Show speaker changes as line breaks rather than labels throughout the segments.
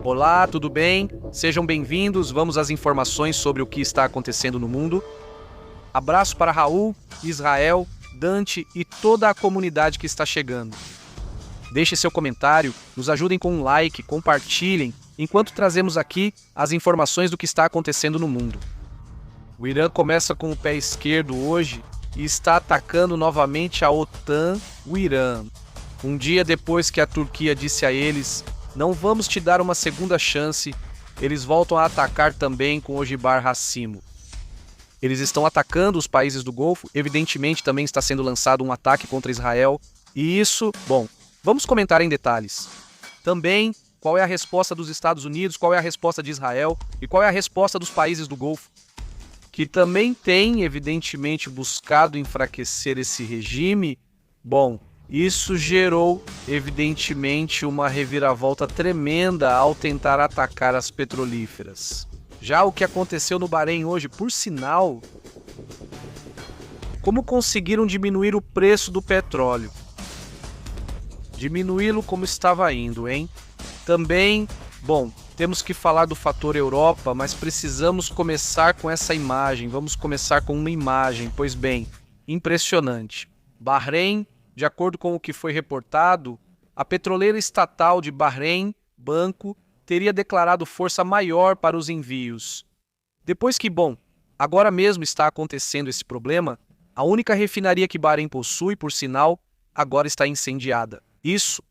Olá, tudo bem? Sejam bem-vindos. Vamos às informações sobre o que está acontecendo no mundo. Abraço para Raul, Israel, Dante e toda a comunidade que está chegando. Deixe seu comentário, nos ajudem com um like, compartilhem, enquanto trazemos aqui as informações do que está acontecendo no mundo. O Irã começa com o pé esquerdo hoje e está atacando novamente a OTAN, o Irã. Um dia depois que a Turquia disse a eles: "Não vamos te dar uma segunda chance", eles voltam a atacar também com ogivar racimo. Eles estão atacando os países do Golfo, evidentemente também está sendo lançado um ataque contra Israel, e isso, vamos comentar em detalhes. Também, qual é a resposta dos Estados Unidos, qual é a resposta de Israel e qual é a resposta dos países do Golfo, que também têm, evidentemente, buscado enfraquecer esse regime. Isso gerou, evidentemente, uma reviravolta tremenda ao tentar atacar as petrolíferas. Já o que aconteceu no Bahrein hoje, por sinal, como conseguiram diminuir o preço do petróleo? Diminuí-lo como estava indo, hein? Também, temos que falar do fator Europa, mas precisamos começar com essa imagem. Vamos começar com uma imagem, pois bem, impressionante. Bahrein, de acordo com o que foi reportado, a petroleira estatal de Bahrein, Banco, teria declarado força maior para os envios. Depois que, agora mesmo está acontecendo esse problema, a única refinaria que Bahrein possui, por sinal, agora está incendiada. Isso,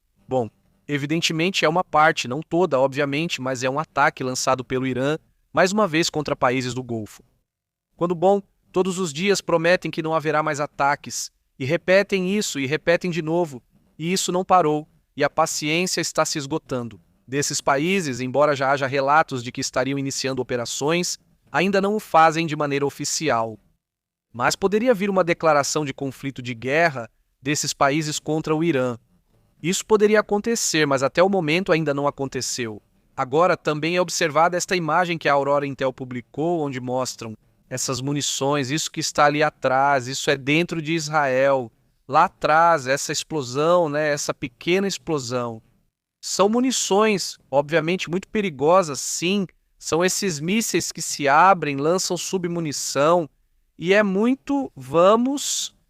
evidentemente é uma parte, não toda, obviamente, mas é um ataque lançado pelo Irã, mais uma vez contra países do Golfo. Quando, todos os dias prometem que não haverá mais ataques, e repetem isso e repetem de novo, e isso não parou, e a paciência está se esgotando. Desses países, embora já haja relatos de que estariam iniciando operações, ainda não o fazem de maneira oficial. Mas poderia vir uma declaração de conflito de guerra desses países contra o Irã. Isso poderia acontecer, mas até o momento ainda não aconteceu. Agora também é observada esta imagem que a Aurora Intel publicou, onde mostram essas munições, isso que está ali atrás, isso é dentro de Israel. Lá atrás, essa explosão, essa pequena explosão. São munições, obviamente, muito perigosas, sim. São esses mísseis que se abrem, lançam submunição. E é muito,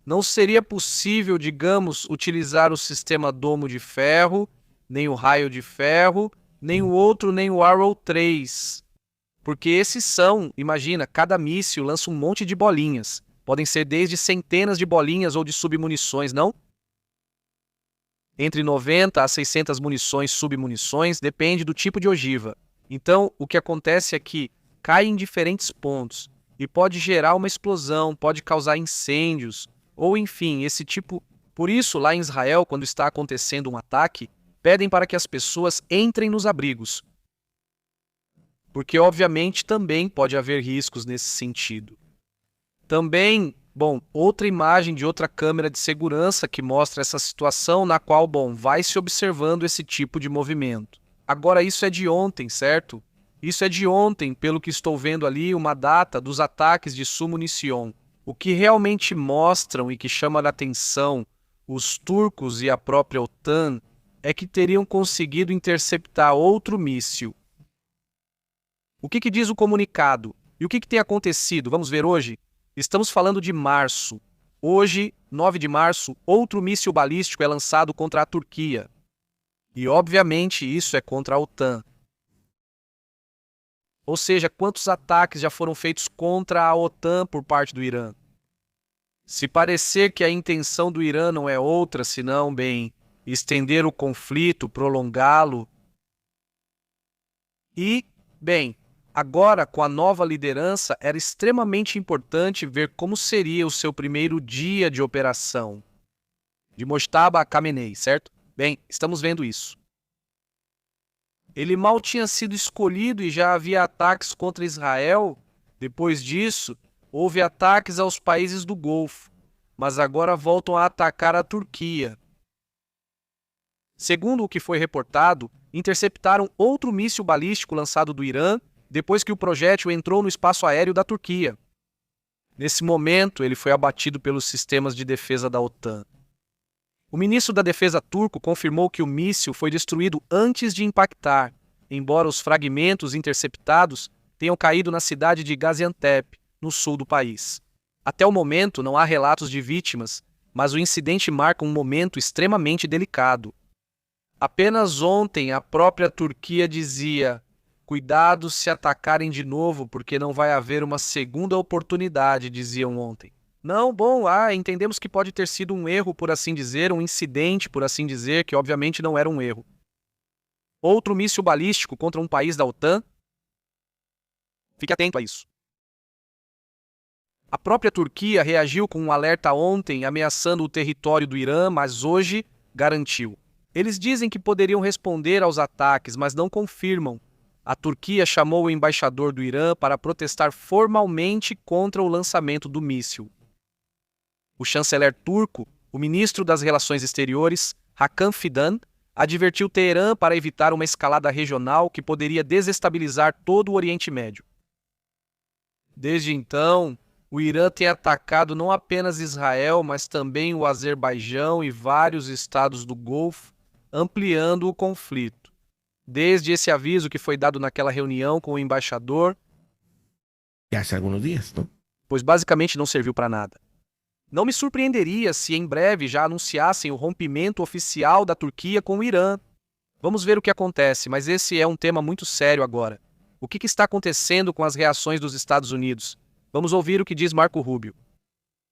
não seria possível, digamos, utilizar o sistema Domo de Ferro, nem o Raio de Ferro, nem o outro, nem o Arrow 3. Porque esses são, imagina, cada míssil lança um monte de bolinhas. Podem ser desde centenas de bolinhas ou de submunições, não? Entre 90 a 600 munições, submunições, depende do tipo de ogiva. Então, o que acontece é que cai em diferentes pontos e pode gerar uma explosão, pode causar incêndios, ou enfim, esse tipo. Por isso, lá em Israel, quando está acontecendo um ataque, pedem para que as pessoas entrem nos abrigos. Porque, obviamente, também pode haver riscos nesse sentido. Também, outra imagem de outra câmera de segurança que mostra essa situação na qual, vai se observando esse tipo de movimento. Agora, isso é de ontem, certo? Isso é de ontem, pelo que estou vendo ali, uma data dos ataques de Sumunición. O que realmente mostram e que chama a atenção os turcos e a própria OTAN é que teriam conseguido interceptar outro míssil. O que diz o comunicado? E o que tem acontecido? Vamos ver hoje? Estamos falando de março. Hoje, 9 de março, outro míssil balístico é lançado contra a Turquia. E, obviamente, isso é contra a OTAN. Ou seja, quantos ataques já foram feitos contra a OTAN por parte do Irã? Se parecer que a intenção do Irã não é outra, senão, estender o conflito, prolongá-lo. E, agora, com a nova liderança, era extremamente importante ver como seria o seu primeiro dia de operação. De Mojtaba Khamenei, certo? Estamos vendo isso. Ele mal tinha sido escolhido e já havia ataques contra Israel. Depois disso, houve ataques aos países do Golfo, mas agora voltam a atacar a Turquia. Segundo o que foi reportado, interceptaram outro míssil balístico lançado do Irã depois que o projétil entrou no espaço aéreo da Turquia. Nesse momento, ele foi abatido pelos sistemas de defesa da OTAN. O ministro da Defesa turco confirmou que o míssil foi destruído antes de impactar embora os fragmentos interceptados tenham caído na cidade de Gaziantep, no sul do país. Até o momento não há relatos de vítimas, mas o incidente marca um momento extremamente delicado. Apenas ontem a própria Turquia dizia: cuidado se atacarem de novo, porque não vai haver uma segunda oportunidade, diziam ontem. Não, bom, entendemos que pode ter sido um erro, por assim dizer, um incidente, por assim dizer, que obviamente não era um erro. Outro míssil balístico contra um país da OTAN? Fique atento a isso. A própria Turquia reagiu com um alerta ontem, ameaçando o território do Irã, mas hoje garantiu. Eles dizem que poderiam responder aos ataques, mas não confirmam. A Turquia chamou o embaixador do Irã para protestar formalmente contra o lançamento do míssil. O chanceler turco, o ministro das Relações Exteriores, Hakan Fidan, advertiu Teherã para evitar uma escalada regional que poderia desestabilizar todo o Oriente Médio. Desde então, o Irã tem atacado não apenas Israel, mas também o Azerbaijão e vários estados do Golfo, ampliando o conflito. Desde esse aviso que foi dado naquela reunião com o embaixador,
Há alguns dias, não?
pois basicamente não serviu para nada. Não me surpreenderia se em breve já anunciassem o rompimento oficial da Turquia com o Irã. Vamos ver o que acontece, mas esse é um tema muito sério agora. O que está acontecendo com as reações dos Estados Unidos? Vamos ouvir o que diz Marco Rubio.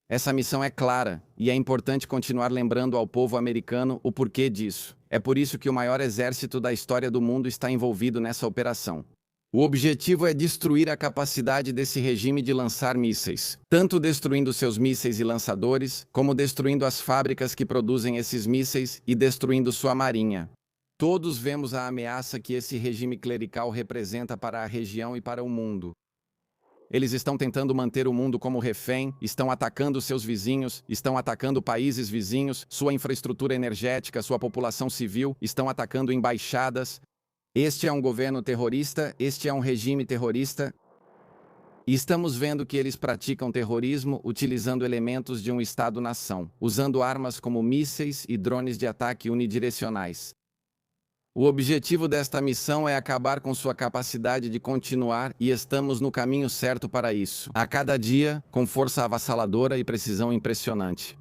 Essa missão é clara, e é importante continuar lembrando ao povo americano o porquê disso. É por isso que o maior exército da história do mundo está envolvido nessa operação. O objetivo é destruir a capacidade desse regime de lançar mísseis, tanto destruindo seus mísseis e lançadores, como destruindo as fábricas que produzem esses mísseis e destruindo sua marinha. Todos vemos a ameaça que esse regime clerical representa para a região e para o mundo. Eles estão tentando manter o mundo como refém, estão atacando seus vizinhos, estão atacando países vizinhos, sua infraestrutura energética, sua população civil, estão atacando embaixadas. Este é um governo terrorista, este é um regime terrorista. E estamos vendo que eles praticam terrorismo utilizando elementos de um Estado-nação, usando armas como mísseis e drones de ataque unidirecionais. O objetivo desta missão é acabar com sua capacidade de continuar e estamos no caminho certo para isso. A cada dia, com força avassaladora e precisão impressionante.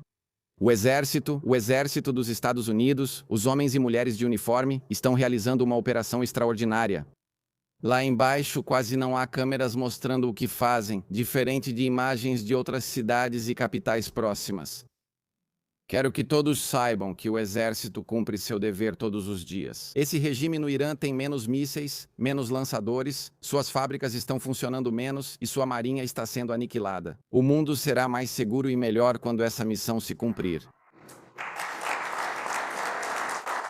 O exército dos Estados Unidos, os homens e mulheres de uniforme, estão realizando uma operação extraordinária. Lá embaixo quase não há câmeras mostrando o que fazem, diferente de imagens de outras cidades e capitais próximas. Quero que todos saibam que o exército cumpre seu dever todos os dias. Esse regime no Irã tem menos mísseis, menos lançadores, suas fábricas estão funcionando menos e sua marinha está sendo aniquilada. O mundo será mais seguro e melhor quando essa missão se cumprir.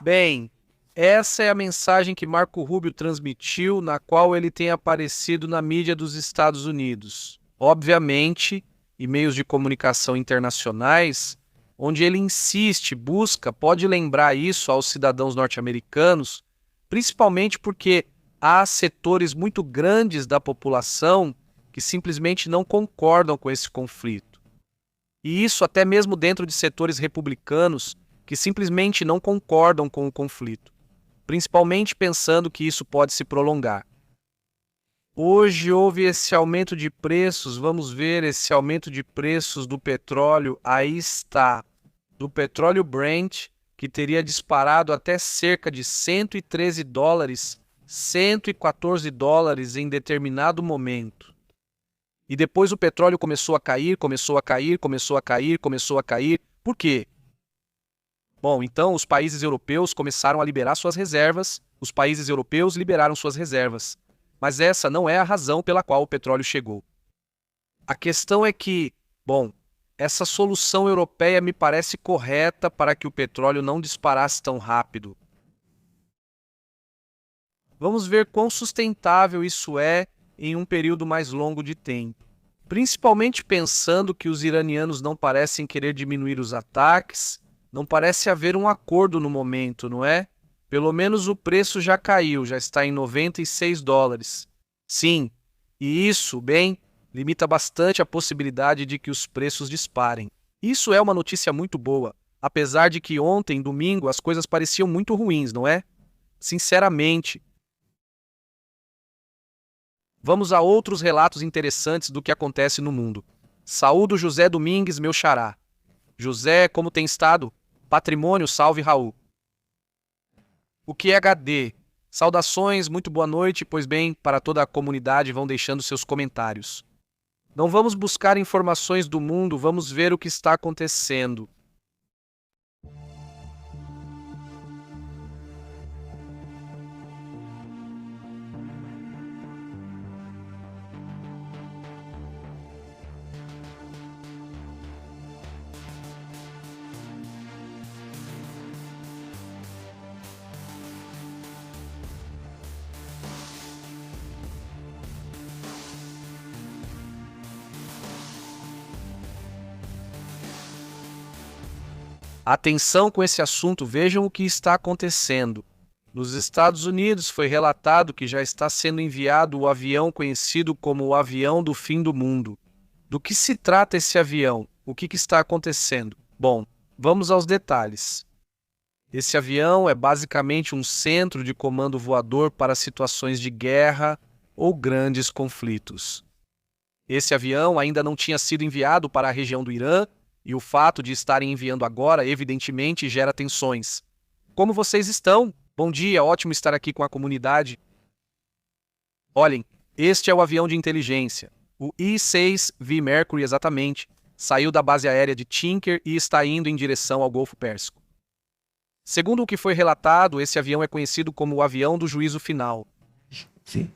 Bem, essa é a mensagem que Marco Rubio transmitiu, na qual ele tem aparecido na mídia dos Estados Unidos. Obviamente, e meios de comunicação internacionais, onde ele insiste, busca, pode lembrar isso aos cidadãos norte-americanos, principalmente porque há setores muito grandes da população que simplesmente não concordam com esse conflito. E isso até mesmo dentro de setores republicanos que simplesmente não concordam com o conflito, principalmente pensando que isso pode se prolongar. Hoje houve esse aumento de preços, vamos ver esse aumento de preços do petróleo, aí está, do petróleo Brent, que teria disparado até cerca de 113 dólares, 114 dólares em determinado momento. E depois o petróleo começou a cair, começou a cair, começou a cair, começou a cair. Por quê? Bom, então os países europeus começaram a liberar suas reservas, os países europeus liberaram suas reservas. Mas essa não é a razão pela qual o petróleo chegou. A questão é que, bom, essa solução europeia me parece correta para que o petróleo não disparasse tão rápido. Vamos ver quão sustentável isso é em um período mais longo de tempo. Principalmente pensando que os iranianos não parecem querer diminuir os ataques, não parece haver um acordo no momento, não é? Pelo menos o preço já caiu, já está em 96 dólares. Sim, e isso, bem, limita bastante a possibilidade de que os preços disparem. Isso é uma notícia muito boa, apesar de que ontem, domingo, as coisas pareciam muito ruins, não é? Sinceramente, Vamos a outros relatos interessantes do que acontece no mundo. Saúdo José Domingues, meu xará. José, como tem estado? Patrimônio, salve Raul. O que é HD? Saudações, muito boa noite, pois bem, para toda a comunidade vão deixando seus comentários. Não vamos buscar informações do mundo, vamos ver o que está acontecendo. Atenção com esse assunto, vejam o que está acontecendo. Nos Estados Unidos foi relatado que já está sendo enviado o avião conhecido como o avião do fim do mundo. Do que se trata esse avião? O que está acontecendo? Bom, vamos aos detalhes. Esse avião é basicamente um centro de comando voador para situações de guerra ou grandes conflitos. Esse avião ainda não tinha sido enviado para a região do Irã, e o fato de estarem enviando agora, evidentemente, gera tensões. Como vocês estão? Bom dia, ótimo estar aqui com a comunidade. Olhem, este é o avião de inteligência, o I-6V Mercury exatamente, saiu da base aérea de Tinker e está indo em direção ao Golfo Pérsico. Segundo o que foi relatado, esse avião é conhecido como o avião do juízo final.
Sí.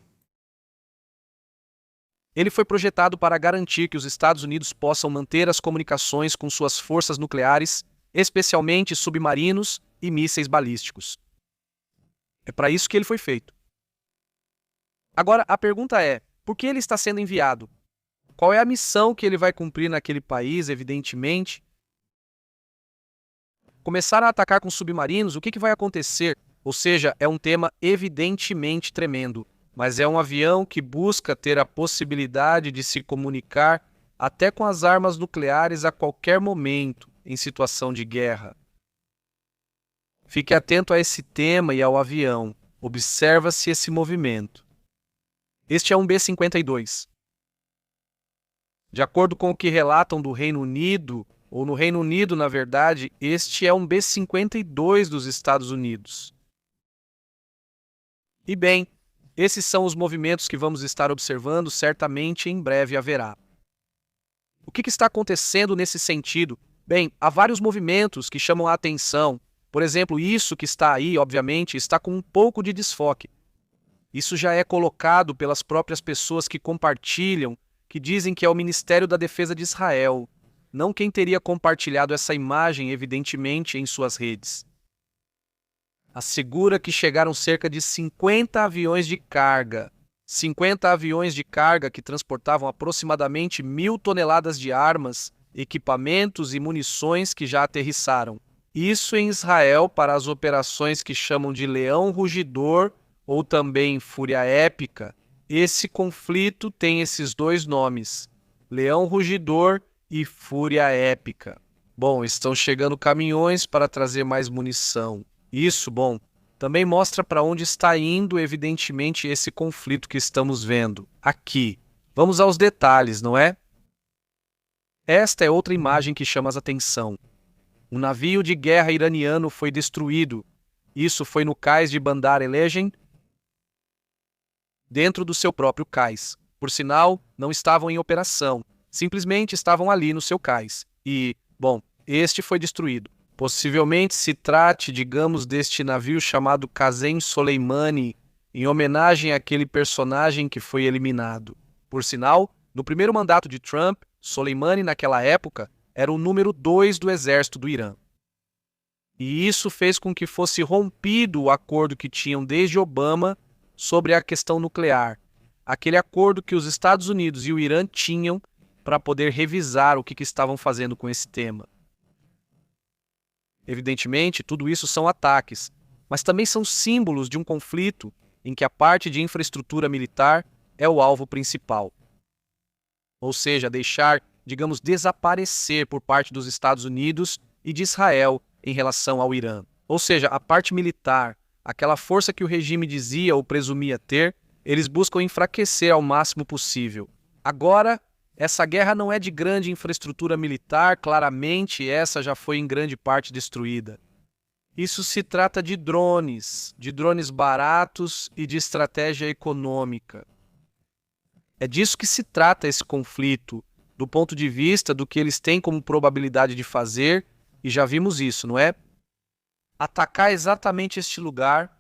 Ele foi projetado para garantir que os Estados Unidos possam manter as comunicações com suas forças nucleares, especialmente submarinos e mísseis balísticos. É para isso que ele foi feito. Agora, a pergunta é, por que ele está sendo enviado? Qual é a missão que ele vai cumprir naquele país, evidentemente? Começar a atacar com submarinos, o que vai acontecer? Ou seja, é um tema evidentemente tremendo. Mas é um avião que busca ter a possibilidade de se comunicar até com as armas nucleares a qualquer momento, em situação de guerra. Fique atento a esse tema e ao avião. Observa-se esse movimento. Este é um B-52. De acordo com o que relatam do Reino Unido, ou no Reino Unido, na verdade, este é um B-52 dos Estados Unidos. E bem, esses são os movimentos que vamos estar observando, certamente em breve haverá. O que está acontecendo nesse sentido? Bem, há vários movimentos que chamam a atenção. Por exemplo, isso que está aí, obviamente, está com um pouco de desfoque. Isso já é colocado pelas próprias pessoas que compartilham, que dizem que é o Ministério da Defesa de Israel, não quem teria compartilhado essa imagem, evidentemente, em suas redes. Assegura que chegaram cerca de 50 aviões de carga. 50 aviões de carga que transportavam aproximadamente 1.000 toneladas de armas, equipamentos e munições que já aterrissaram. Isso em Israel para as operações que chamam de Leão Rugidor ou também Fúria Épica. Esse conflito tem esses dois nomes, Leão Rugidor e Fúria Épica. Bom, estão chegando caminhões para trazer mais munição. Isso, bom, também mostra para onde está indo, evidentemente, esse conflito que estamos vendo aqui. Vamos aos detalhes, não é? Esta é outra imagem que chama a atenção. Um navio de guerra iraniano foi destruído. Isso foi no cais de Bandar el-Legend, dentro do seu próprio cais. Por sinal, não estavam em operação, simplesmente estavam ali no seu cais. E, bom, este foi destruído. Possivelmente se trate, digamos, deste navio chamado Qasem Soleimani, em homenagem àquele personagem que foi eliminado. Por sinal, no primeiro mandato de Trump, Soleimani, naquela época, era o número 2 do exército do Irã. E isso fez com que fosse rompido o acordo que tinham desde Obama sobre a questão nuclear. Aquele acordo que os Estados Unidos e o Irã tinham para poder revisar o que estavam fazendo com esse tema. Evidentemente, tudo isso são ataques, mas também são símbolos de um conflito em que a parte de infraestrutura militar é o alvo principal. Ou seja, deixar, digamos, desaparecer por parte dos Estados Unidos e de Israel em relação ao Irã. Ou seja, a parte militar, aquela força que o regime dizia ou presumia ter, eles buscam enfraquecer ao máximo possível. Agora, essa guerra não é de grande infraestrutura militar, claramente essa já foi em grande parte destruída. Isso se trata de drones baratos e de estratégia econômica. É disso que se trata esse conflito, do ponto de vista do que eles têm como probabilidade de fazer, e já vimos isso, não é? Atacar exatamente este lugar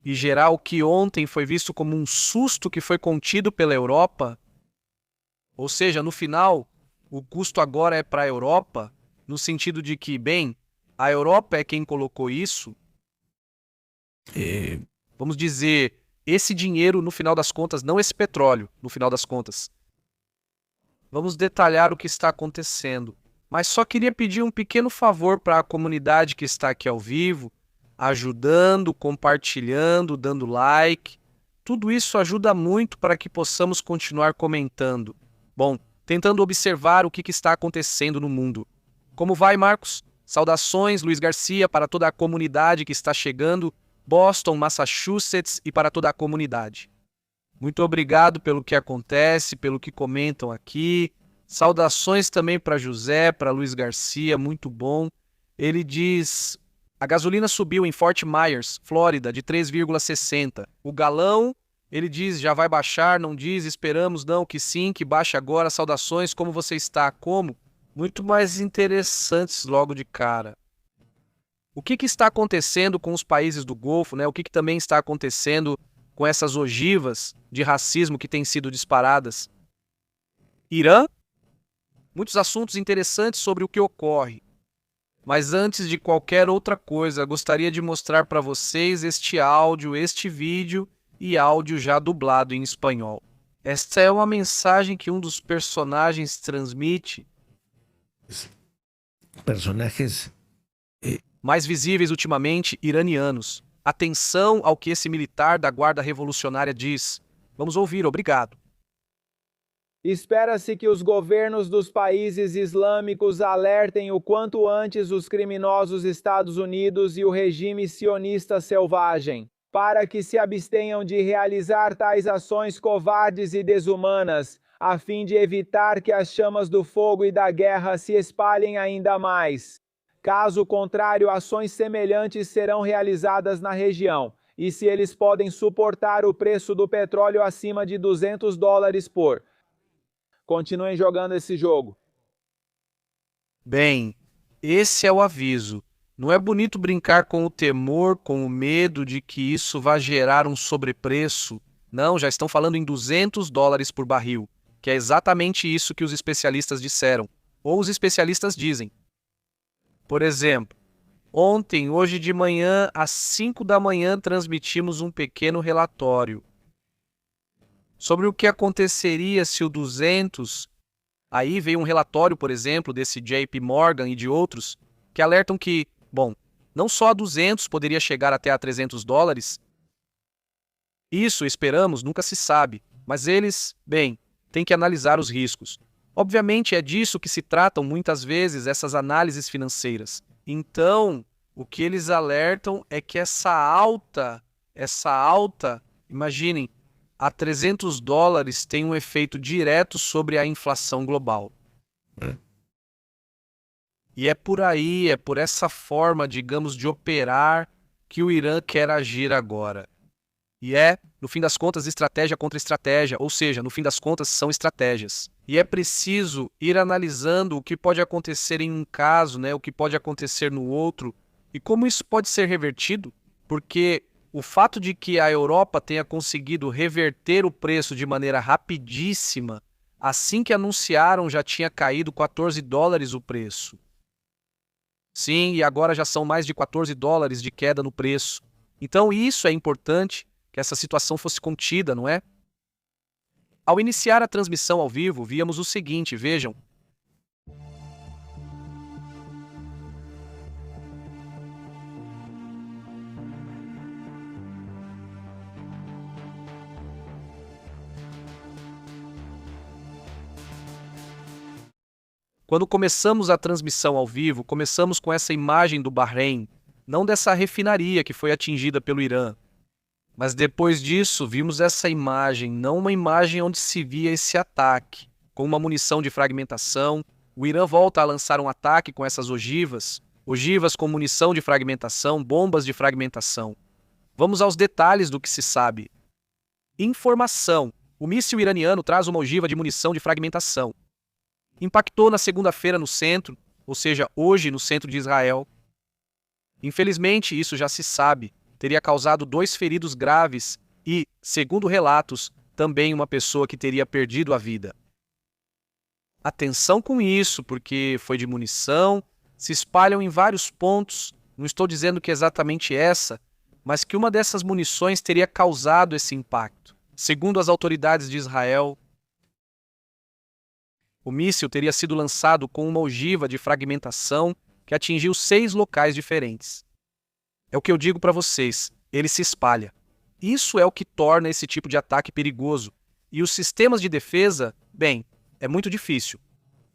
e gerar o que ontem foi visto como um susto que foi contido pela Europa. Ou seja, no final, o custo agora é para a Europa, no sentido de que, bem, a Europa é quem colocou isso. Vamos dizer, esse dinheiro, no final das contas, não esse petróleo, no final das contas. Vamos detalhar o que está acontecendo. Mas só queria pedir um pequeno favor para a comunidade que está aqui ao vivo, ajudando, compartilhando, dando like. Tudo isso ajuda muito para que possamos continuar comentando. Bom, tentando observar o que está acontecendo no mundo. Como vai, Marcos? Saudações, Luiz Garcia, para toda a comunidade que está chegando, Boston, Massachusetts e para toda a comunidade. Muito obrigado pelo que acontece, pelo que comentam aqui. Saudações também para José, para Luiz Garcia, muito bom. Ele diz: a gasolina subiu em Fort Myers, Flórida, de 3,60. O galão, ele diz, já vai baixar, não diz, esperamos não, que sim, que baixe agora. Saudações, como você está? Como? Muito mais interessantes logo de cara. O que está acontecendo com os países do Golfo, né? O que também está acontecendo com essas ogivas de racismo que têm sido disparadas? Irã? Muitos assuntos interessantes sobre o que ocorre. Mas antes de qualquer outra coisa, gostaria de mostrar para vocês este áudio, este vídeo e áudio já dublado em espanhol. Esta é uma mensagem que um dos personagens transmite.
Personagens
Mais visíveis ultimamente, iranianos. Atenção ao que esse militar da Guarda Revolucionária diz. Vamos ouvir, obrigado.
Espera-se que os governos dos países islâmicos alertem o quanto antes os criminosos Estados Unidos e o regime sionista selvagem, para que se abstenham de realizar tais ações covardes e desumanas, a fim de evitar que as chamas do fogo e da guerra se espalhem ainda mais. Caso contrário, ações semelhantes serão realizadas na região, e se eles podem suportar o preço do petróleo acima de $200 por. Continuem jogando esse jogo.
Bem, esse é o aviso. Não é bonito brincar com o temor, com o medo de que isso vá gerar um sobrepreço. Não, já estão falando em $200 por barril, que é exatamente isso que os especialistas disseram, ou os especialistas dizem. Por exemplo, hoje de manhã, às 5 da manhã, transmitimos um pequeno relatório sobre o que aconteceria se o 200... Aí veio um relatório, por exemplo, desse JP Morgan e de outros, que alertam que, bom, não só a 200 poderia chegar até a $300. Isso, esperamos, nunca se sabe, mas eles, bem, têm que analisar os riscos. Obviamente é disso que se tratam muitas vezes essas análises financeiras. Então, o que eles alertam é que essa alta, imaginem, a $300 tem um efeito direto sobre a inflação global. E é por aí, é por essa forma, digamos, de operar que o Irã quer agir agora. E no fim das contas, estratégia contra estratégia, ou seja, no fim das contas, são estratégias. E é preciso ir analisando o que pode acontecer em um caso, né, o que pode acontecer no outro, e como isso pode ser revertido, porque o fato de que a Europa tenha conseguido reverter o preço de maneira rapidíssima, assim que anunciaram já tinha caído $14 o preço. Sim, e agora já são mais de $14 de queda no preço. Então isso é importante, que essa situação fosse contida, não é? Ao iniciar a transmissão ao vivo, víamos o seguinte, vejam. Quando começamos a transmissão ao vivo, começamos com essa imagem do Bahrein, não dessa refinaria que foi atingida pelo Irã. Mas depois disso, vimos essa imagem, não uma imagem onde se via esse ataque, com uma munição de fragmentação. O Irã volta a lançar um ataque com essas ogivas, ogivas com munição de fragmentação, bombas de fragmentação. Vamos aos detalhes do que se sabe. Informação. O míssil iraniano traz uma ogiva de munição de fragmentação. Impactou na segunda-feira no centro, ou seja, hoje no centro de Israel. Infelizmente, isso já se sabe, teria causado 2 feridos graves e, segundo relatos, também uma pessoa que teria perdido a vida. Atenção com isso, porque foi de munição, se espalham em vários pontos, não estou dizendo que é exatamente essa, mas que uma dessas munições teria causado esse impacto. Segundo as autoridades de Israel, o míssil teria sido lançado com uma ogiva de fragmentação que atingiu 6 locais diferentes. É o que eu digo para vocês, ele se espalha. Isso é o que torna esse tipo de ataque perigoso. E os sistemas de defesa, bem, é muito difícil.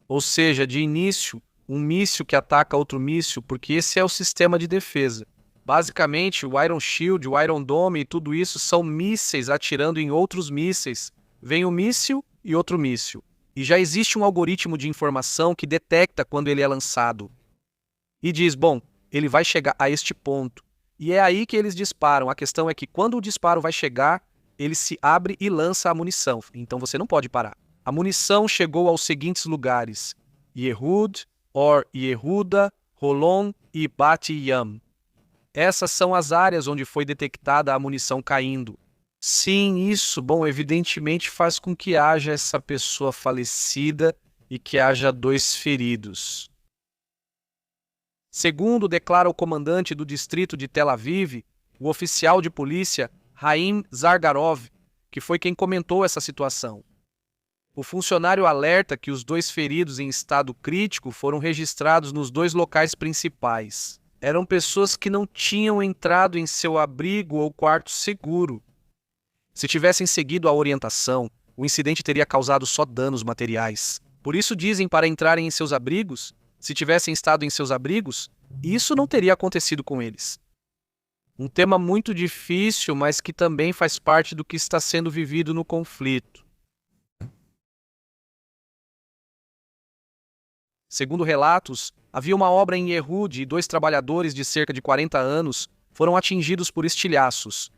Ou seja, de início, um míssil que ataca outro míssil, porque esse é o sistema de defesa. Basicamente, o Iron Shield, o Iron Dome e tudo isso são mísseis atirando em outros mísseis. Vem um míssil e outro míssil. E já existe um algoritmo de informação que detecta quando ele é lançado. E diz, bom, ele vai chegar a este ponto. E é aí que eles disparam. A questão é que quando o disparo vai chegar, ele se abre e lança a munição. Então você não pode parar. A munição chegou aos seguintes lugares: Yehud, Or Yehuda, Holon e Bat Yam. Essas são as áreas onde foi detectada a munição caindo. Sim, isso, bom, evidentemente faz com que haja essa pessoa falecida e que haja 2 feridos. Segundo declara o comandante do distrito de Tel Aviv, o oficial de polícia Haim Zargarov, que foi quem comentou essa situação. O funcionário alerta que os 2 feridos em estado crítico foram registrados nos 2 locais principais. Eram pessoas que não tinham entrado em seu abrigo ou quarto seguro. Se tivessem seguido a orientação, o incidente teria causado só danos materiais. Por isso dizem para entrarem em seus abrigos. Se tivessem estado em seus abrigos, isso não teria acontecido com eles. Um tema muito difícil, mas que também faz parte do que está sendo vivido no conflito. Segundo relatos, havia uma obra em Yehud e 2 trabalhadores de cerca de 40 anos foram atingidos por estilhaços.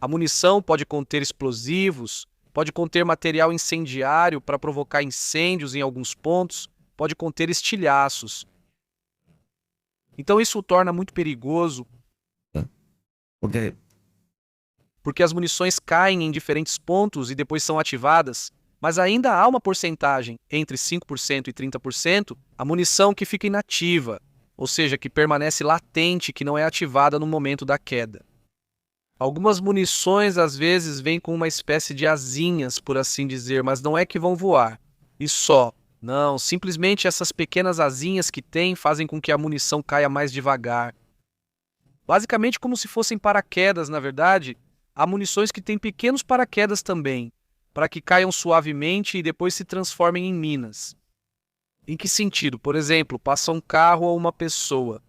A munição pode conter explosivos, pode conter material incendiário para provocar incêndios em alguns pontos, pode conter estilhaços. Então isso o torna muito perigoso, porque as munições caem em diferentes pontos e depois são ativadas, mas ainda há uma porcentagem, entre 5% e 30%, a munição que fica inativa, ou seja, que permanece latente, que não é ativada no momento da queda. Algumas munições às vezes vêm com uma espécie de asinhas, por assim dizer, mas não é que vão voar. E só. Não, simplesmente essas pequenas asinhas que tem fazem com que a munição caia mais devagar. Basicamente como se fossem paraquedas, na verdade, há munições que têm pequenos paraquedas também, para que caiam suavemente e depois se transformem em minas. Em que sentido? Por exemplo, passa um carro ou uma pessoa.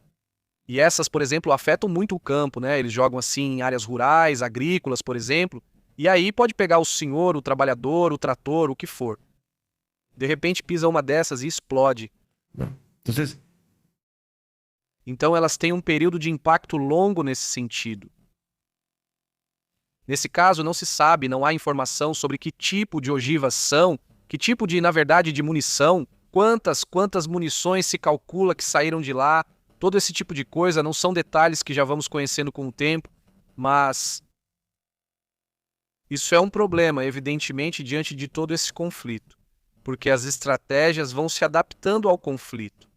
E essas, por exemplo, afetam muito o campo, né? Eles jogam assim em áreas rurais, agrícolas, por exemplo, e aí pode pegar o senhor, o trabalhador, o trator, o que for. De repente pisa uma dessas e explode. Então elas têm um período de impacto longo nesse sentido. Nesse caso não se sabe, não há informação sobre que tipo de ogivas são, que tipo de, na verdade, de munição, quantas munições se calcula que saíram de lá, todo esse tipo de coisa, não são detalhes que já vamos conhecendo com o tempo, mas isso é um problema, evidentemente, diante de todo esse conflito, porque as estratégias vão se adaptando ao conflito.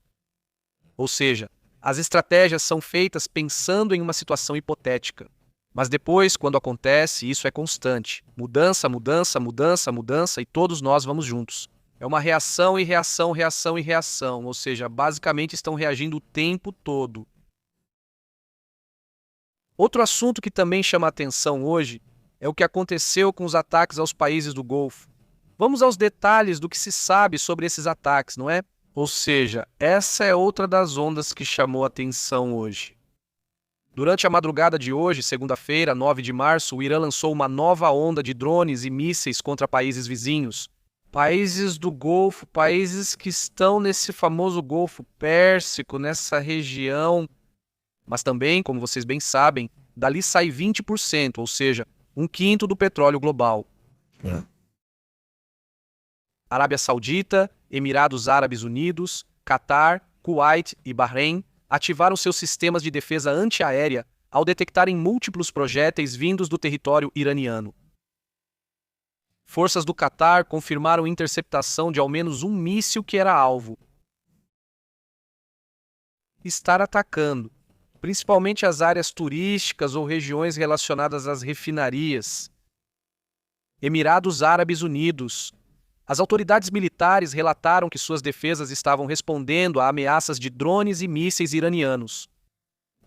Ou seja, as estratégias são feitas pensando em uma situação hipotética. Mas depois, quando acontece, isso é constante. Mudança, mudança, mudança, mudança, e todos nós vamos juntos. É uma reação e reação, reação e reação. Ou seja, basicamente estão reagindo o tempo todo. Outro assunto que também chama a atenção hoje é o que aconteceu com os ataques aos países do Golfo. Vamos aos detalhes do que se sabe sobre esses ataques, não é? Ou seja, essa é outra das ondas que chamou a atenção hoje. Durante a madrugada de hoje, segunda-feira, 9 de março, o Irã lançou uma nova onda de drones e mísseis contra países vizinhos. Países do Golfo, países que estão nesse famoso Golfo Pérsico, nessa região. Mas também, como vocês bem sabem, dali sai 20%, ou seja, 1/5 do petróleo global.
É.
Arábia Saudita, Emirados Árabes Unidos, Catar, Kuwait e Bahrein ativaram seus sistemas de defesa antiaérea ao detectarem múltiplos projéteis vindos do território iraniano. Forças do Catar confirmaram interceptação de ao menos um míssil que era alvo. Estar atacando, principalmente as áreas turísticas ou regiões relacionadas às refinarias. Emirados Árabes Unidos. As autoridades militares relataram que suas defesas estavam respondendo a ameaças de drones e mísseis iranianos.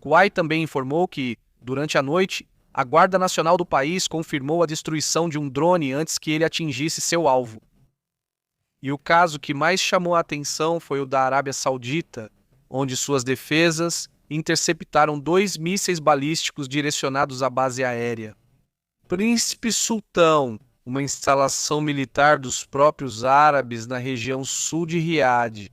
Kuwait também informou que, durante a noite, a Guarda Nacional do país confirmou a destruição de um drone antes que ele atingisse seu alvo. E o caso que mais chamou a atenção foi o da Arábia Saudita, onde suas defesas interceptaram 2 mísseis balísticos direcionados à base aérea. Príncipe Sultão, uma instalação militar dos próprios árabes na região sul de Riad.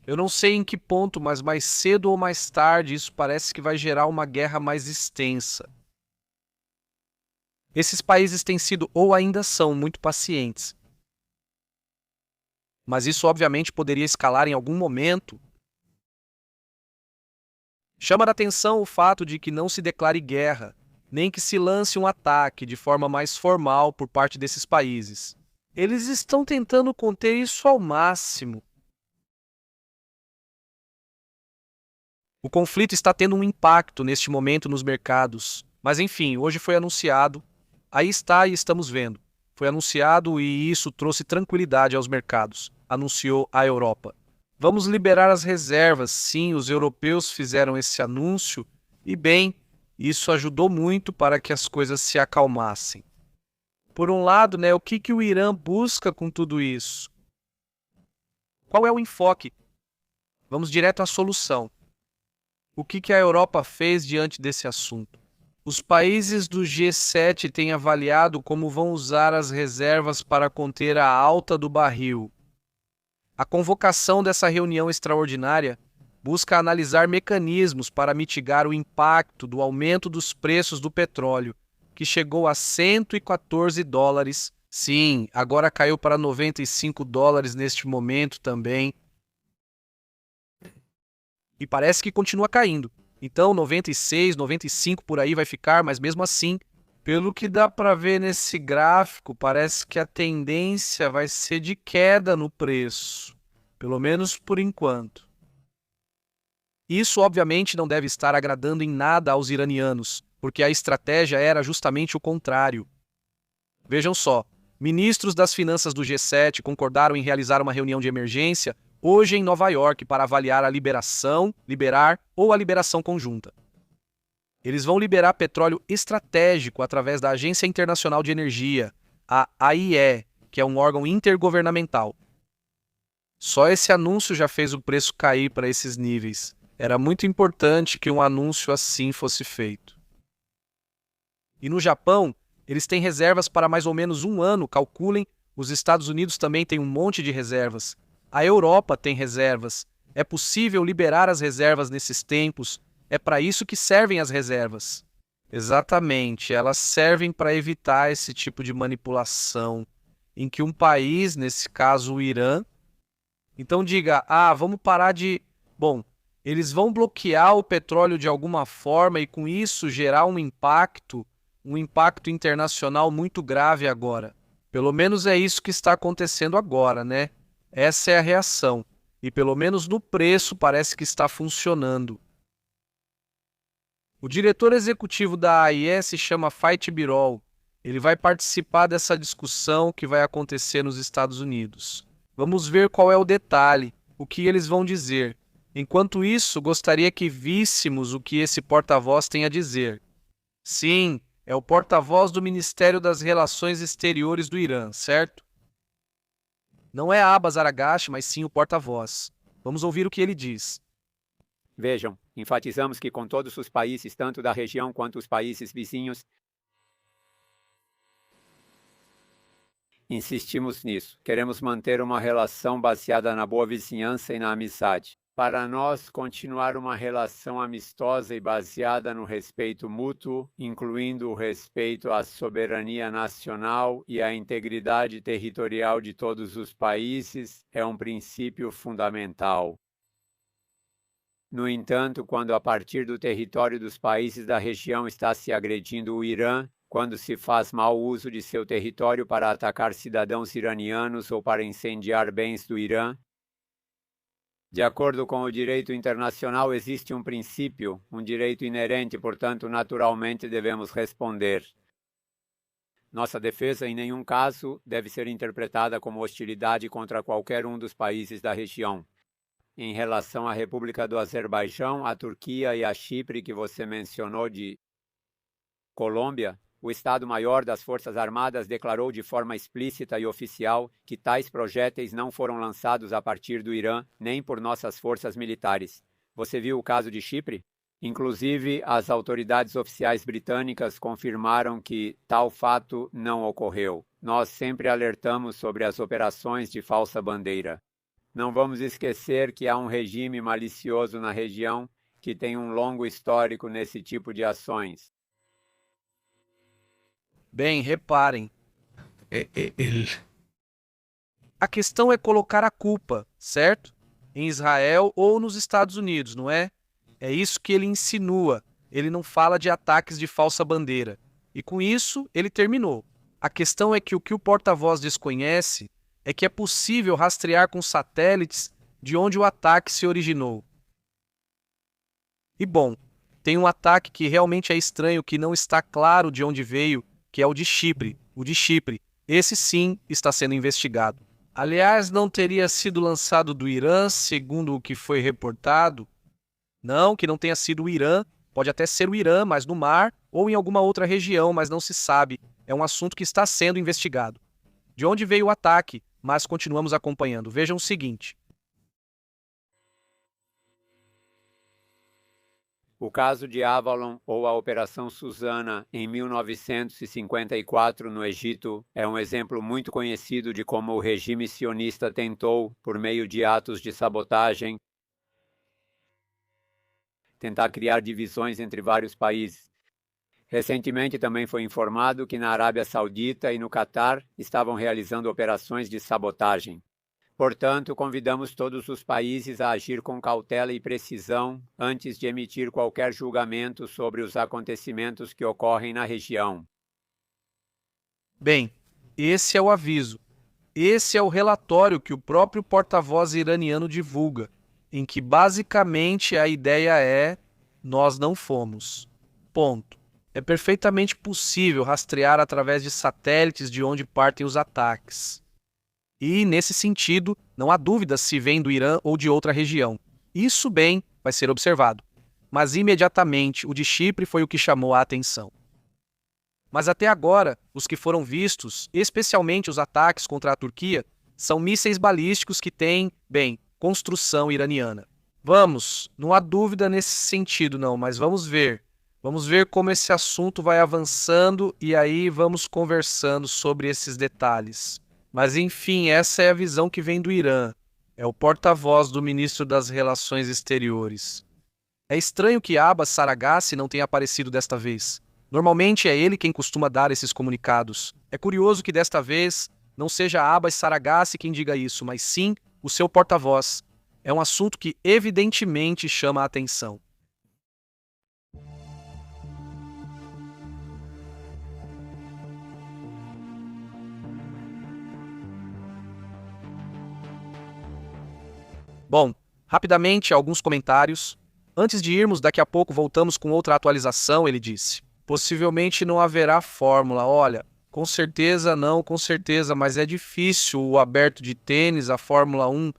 Eu não sei em que ponto, mas mais cedo ou mais tarde isso parece que vai gerar uma guerra mais extensa. Esses países têm sido ou ainda são muito pacientes. Mas isso obviamente poderia escalar em algum momento. Chama a atenção o fato de que não se declare guerra, nem que se lance um ataque de forma mais formal por parte desses países. Eles estão tentando conter isso ao máximo. O conflito está tendo um impacto neste momento nos mercados, mas enfim, hoje foi anunciado, aí está e estamos vendo. Foi anunciado e isso trouxe tranquilidade aos mercados, anunciou a Europa. Vamos liberar as reservas, sim, os europeus fizeram esse anúncio e bem, isso ajudou muito para que as coisas se acalmassem. Por um lado, o que o Irã busca com tudo isso? Qual é o enfoque? Vamos direto à solução. O que a Europa fez diante desse assunto? Os países do G7 têm avaliado como vão usar as reservas para conter a alta do barril. A convocação dessa reunião extraordinária busca analisar mecanismos para mitigar o impacto do aumento dos preços do petróleo, que chegou a $114. Sim, agora caiu para $95 neste momento também. E parece que continua caindo. Então 96, 95 por aí vai ficar, mas mesmo assim, pelo que dá para ver nesse gráfico, parece que a tendência vai ser de queda no preço, pelo menos por enquanto. Isso obviamente não deve estar agradando em nada aos iranianos, porque a estratégia era justamente o contrário. Vejam só, ministros das finanças do G7 concordaram em realizar uma reunião de emergência hoje em Nova York para avaliar a liberar ou a liberação conjunta. Eles vão liberar petróleo estratégico através da Agência Internacional de Energia, a AIE, que é um órgão intergovernamental. Só esse anúncio já fez o preço cair para esses níveis. Era muito importante que um anúncio assim fosse feito. E no Japão, eles têm reservas para mais ou menos um ano, calculem. Os Estados Unidos também têm um monte de reservas. A Europa tem reservas. É possível liberar as reservas nesses tempos. É para isso que servem as reservas. Exatamente, elas servem para evitar esse tipo de manipulação, em que um país, nesse caso o Irã, então diga, vamos parar de... Bom, eles vão bloquear o petróleo de alguma forma e com isso gerar um impacto internacional muito grave agora. Pelo menos é isso que está acontecendo agora, né? Essa é a reação. E pelo menos no preço parece que está funcionando. O diretor executivo da AIE se chama Fatih Birol. Ele vai participar dessa discussão que vai acontecer nos Estados Unidos. Vamos ver qual é o detalhe, o que eles vão dizer. Enquanto isso, gostaria que víssemos o que esse porta-voz tem a dizer. Sim, é o porta-voz do Ministério das Relações Exteriores do Irã, certo? Não é Abbas Aragache, mas sim o porta-voz. Vamos ouvir o que ele diz.
Vejam, enfatizamos que com todos os países, tanto da região quanto os países vizinhos, insistimos nisso. Queremos manter uma relação baseada na boa vizinhança e na amizade. Para nós, continuar uma relação amistosa e baseada no respeito mútuo, incluindo o respeito à soberania nacional e à integridade territorial de todos os países, é um princípio fundamental. No entanto, quando a partir do território dos países da região está se agredindo o Irã, quando se faz mau uso de seu território para atacar cidadãos iranianos ou para incendiar bens do Irã, de acordo com o direito internacional, existe um princípio, um direito inerente, portanto, naturalmente devemos responder. Nossa defesa, em nenhum caso, deve ser interpretada como hostilidade contra qualquer um dos países da região. Em relação à República do Azerbaijão, à Turquia e a Chipre, que você mencionou de Colômbia, o Estado-Maior das Forças Armadas declarou de forma explícita e oficial que tais projéteis não foram lançados a partir do Irã, nem por nossas forças militares. Você viu o caso de Chipre? Inclusive, as autoridades oficiais britânicas confirmaram que tal fato não ocorreu. Nós sempre alertamos sobre as operações de falsa bandeira. Não vamos esquecer que há um regime malicioso na região que tem um longo histórico nesse tipo de ações.
Bem, reparem,
El,
a questão é colocar a culpa, certo? Em Israel ou nos Estados Unidos, não é? É isso que ele insinua. Ele não fala de ataques de falsa bandeira. E com isso, ele terminou. A questão é que o porta-voz desconhece é que é possível rastrear com satélites de onde o ataque se originou. E bom, tem um ataque que realmente é estranho, que não está claro de onde veio, que é o de Chipre. O de Chipre. Esse sim está sendo investigado. Aliás, não teria sido lançado do Irã, segundo o que foi reportado. Não, que não tenha sido o Irã. Pode até ser o Irã, mas no mar ou em alguma outra região, mas não se sabe. É um assunto que está sendo investigado. De onde veio o ataque? Mas continuamos acompanhando. Vejam o seguinte.
O caso de Avalon ou a Operação Susana em 1954 no Egito é um exemplo muito conhecido de como o regime sionista tentou, por meio de atos de sabotagem, tentar criar divisões entre vários países. Recentemente também foi informado que na Arábia Saudita e no Catar estavam realizando operações de sabotagem. Portanto, convidamos todos os países a agir com cautela e precisão antes de emitir qualquer julgamento sobre os acontecimentos que ocorrem na região.
Bem, esse é o aviso. Esse é o relatório que o próprio porta-voz iraniano divulga, em que basicamente a ideia é: nós não fomos. Ponto. É perfeitamente possível rastrear através de satélites de onde partem os ataques. E, nesse sentido, não há dúvida se vem do Irã ou de outra região. Isso bem vai ser observado. Mas imediatamente o de Chipre foi o que chamou a atenção. Mas até agora, os que foram vistos, especialmente os ataques contra a Turquia, são mísseis balísticos que têm, bem, construção iraniana. Vamos, não há dúvida nesse sentido não, mas vamos ver. Vamos ver como esse assunto vai avançando e aí vamos conversando sobre esses detalhes. Mas enfim, essa é a visão que vem do Irã. É o porta-voz do ministro das Relações Exteriores. É estranho que Abbas Saragassi não tenha aparecido desta vez. Normalmente é ele quem costuma dar esses comunicados. É curioso que desta vez não seja Abbas Saragassi quem diga isso, mas sim o seu porta-voz. É um assunto que evidentemente chama a atenção. Bom, rapidamente alguns comentários. Antes de irmos, daqui a pouco voltamos com outra atualização, ele disse. Possivelmente não haverá fórmula. Olha, com certeza não, com certeza, mas é difícil o aberto de tênis, a Fórmula 1.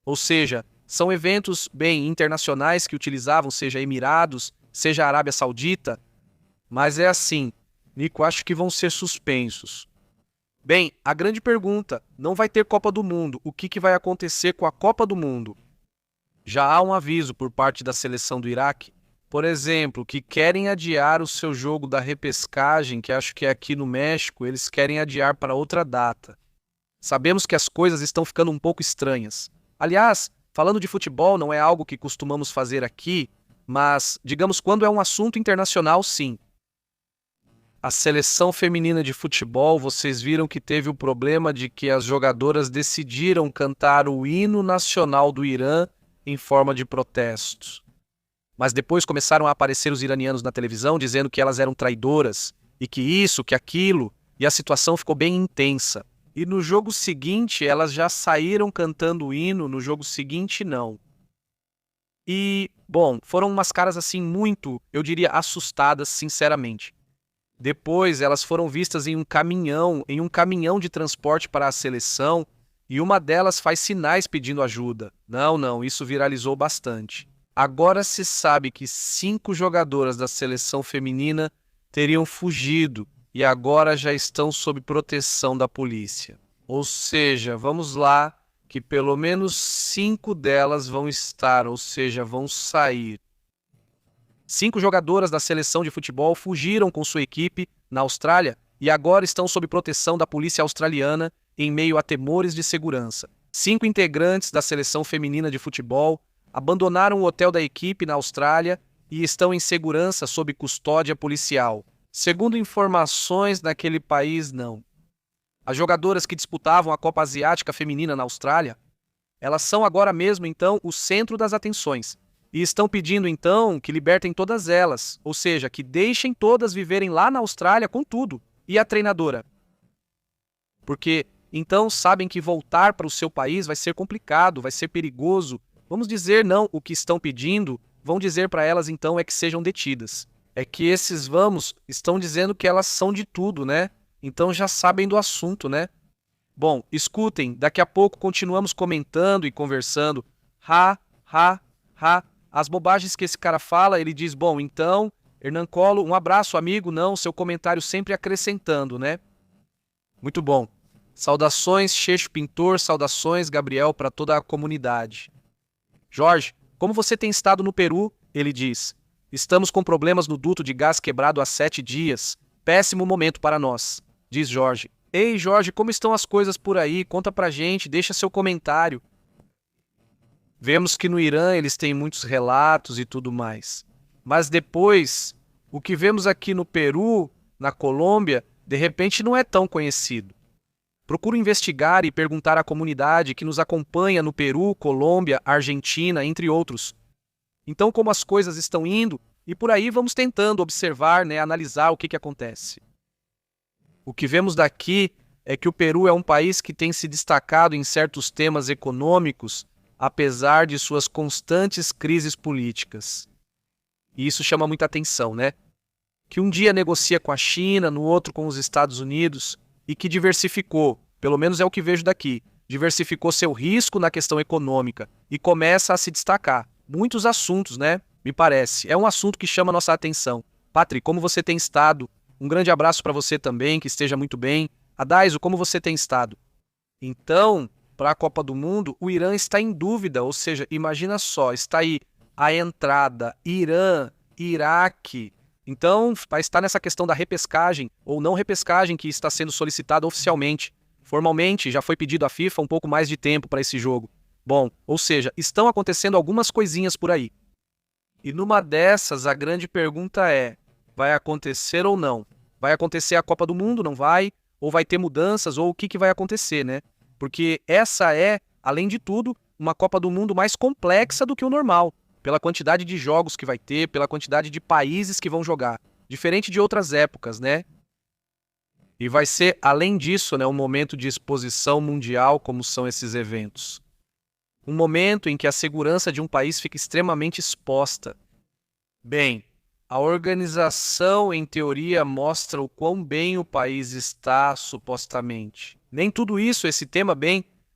Ou seja, são eventos bem internacionais que utilizavam, seja Emirados, seja Arábia Saudita. Mas é assim, Nico, acho que vão ser suspensos. Bem, a grande pergunta, não vai ter Copa do Mundo. O que vai acontecer com a Copa do Mundo? Já há um aviso por parte da seleção do Iraque, por exemplo, que querem adiar o seu jogo da repescagem, que acho que é aqui no México, eles querem adiar para outra data. Sabemos que as coisas estão ficando um pouco estranhas. Aliás, falando de futebol, não é algo que costumamos fazer aqui, mas, digamos, quando é um assunto internacional, sim. A seleção feminina de futebol, vocês viram que teve o problema de que as jogadoras decidiram cantar o hino nacional do Irã em forma de protestos. Mas depois começaram a aparecer os iranianos na televisão dizendo que elas eram traidoras, e que isso, que aquilo, e a situação ficou bem intensa. E no jogo seguinte, elas já saíram cantando o hino, no jogo seguinte, não. E, bom, foram umas caras assim muito, eu diria, assustadas, sinceramente. Depois, elas foram vistas em um caminhão de transporte para a seleção, e uma delas faz sinais pedindo ajuda. Não, isso viralizou bastante. Agora se sabe que 5 jogadoras da seleção feminina teriam fugido e agora já estão sob proteção da polícia. Ou seja, vamos lá, que pelo menos 5 delas vão estar, ou seja, vão sair. 5 jogadoras da seleção de futebol fugiram com sua equipe na Austrália e agora estão sob proteção da polícia australiana em meio a temores de segurança. 5 integrantes da seleção feminina de futebol abandonaram o hotel da equipe na Austrália e estão em segurança sob custódia policial. Segundo informações naquele país, não. As jogadoras que disputavam a Copa Asiática Feminina na Austrália, elas são agora mesmo, então, o centro das atenções. E estão pedindo, então, que libertem todas elas, ou seja, que deixem todas viverem lá na Austrália com tudo. E a treinadora? Porque, então, sabem que voltar para o seu país vai ser complicado, vai ser perigoso. Vamos dizer não o que estão pedindo, vão dizer para elas então é que sejam detidas. É que esses estão dizendo que elas são de tudo, né? Então já sabem do assunto, né? Bom, escutem, daqui a pouco continuamos comentando e conversando. As bobagens que esse cara fala, ele diz, bom, então, Hernan Colo, um abraço, amigo, não, seu comentário sempre acrescentando, né? Muito bom. Saudações, Cheixo Pintor, saudações, Gabriel, para toda a comunidade. Jorge, como você tem estado no Peru? Ele diz. Estamos com problemas no duto de gás quebrado há 7 dias. Péssimo momento para nós, diz Jorge. Ei, Jorge, como estão as coisas por aí? Conta pra gente, deixa seu comentário. Vemos que no Irã eles têm muitos relatos e tudo mais. Mas depois, o que vemos aqui no Peru, na Colômbia, de repente não é tão conhecido. Procuro investigar e perguntar à comunidade que nos acompanha no Peru, Colômbia, Argentina, entre outros. Então, como as coisas estão indo, e por aí vamos tentando observar, analisar o que acontece. O que vemos daqui é que o Peru é um país que tem se destacado em certos temas econômicos, apesar de suas constantes crises políticas. E isso chama muita atenção, né? Que um dia negocia com a China, no outro com os Estados Unidos, e que diversificou, pelo menos é o que vejo daqui, diversificou seu risco na questão econômica e começa a se destacar. Muitos assuntos, né? Me parece. É um assunto que chama nossa atenção. Patri, como você tem estado? Um grande abraço para você também, que esteja muito bem. Adaiso, como você tem estado? Então, para a Copa do Mundo, o Irã está em dúvida, ou seja, imagina só, está aí a entrada Irã, Iraque. Então, vai estar nessa questão da repescagem ou não repescagem que está sendo solicitada oficialmente. Formalmente, já foi pedido à FIFA um pouco mais de tempo para esse jogo. Bom, ou seja, estão acontecendo algumas coisinhas por aí. E numa dessas, a grande pergunta é, vai acontecer ou não? Vai acontecer a Copa do Mundo, não vai? Ou vai ter mudanças, ou o que vai acontecer, né? Porque essa é, além de tudo, uma Copa do Mundo mais complexa do que o normal. Pela quantidade de jogos que vai ter, pela quantidade de países que vão jogar. Diferente de outras épocas, né? E vai ser, além disso, um momento de exposição mundial, como são esses eventos. Um momento em que a segurança de um país fica extremamente exposta. Bem, a organização, em teoria, mostra o quão bem o país está, supostamente. Nem tudo isso, esse tema,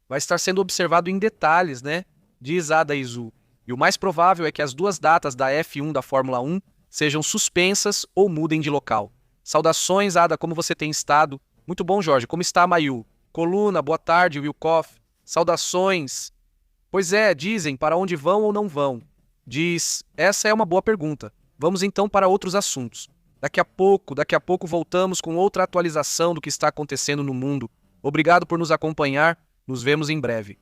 vai estar sendo observado em detalhes, né? Diz Ada Izu. E o mais provável é que as 2 datas da F1 da Fórmula 1 sejam suspensas ou mudem de local. Saudações, Ada, como você tem estado? Muito bom, Jorge. Como está, Mayu? Coluna, boa tarde, Wilkoff. Saudações. Pois é, dizem para onde vão ou não vão. Diz, essa é uma boa pergunta. Vamos então para outros assuntos. Daqui a pouco voltamos com outra atualização do que está acontecendo no mundo. Obrigado por nos acompanhar. Nos vemos em breve.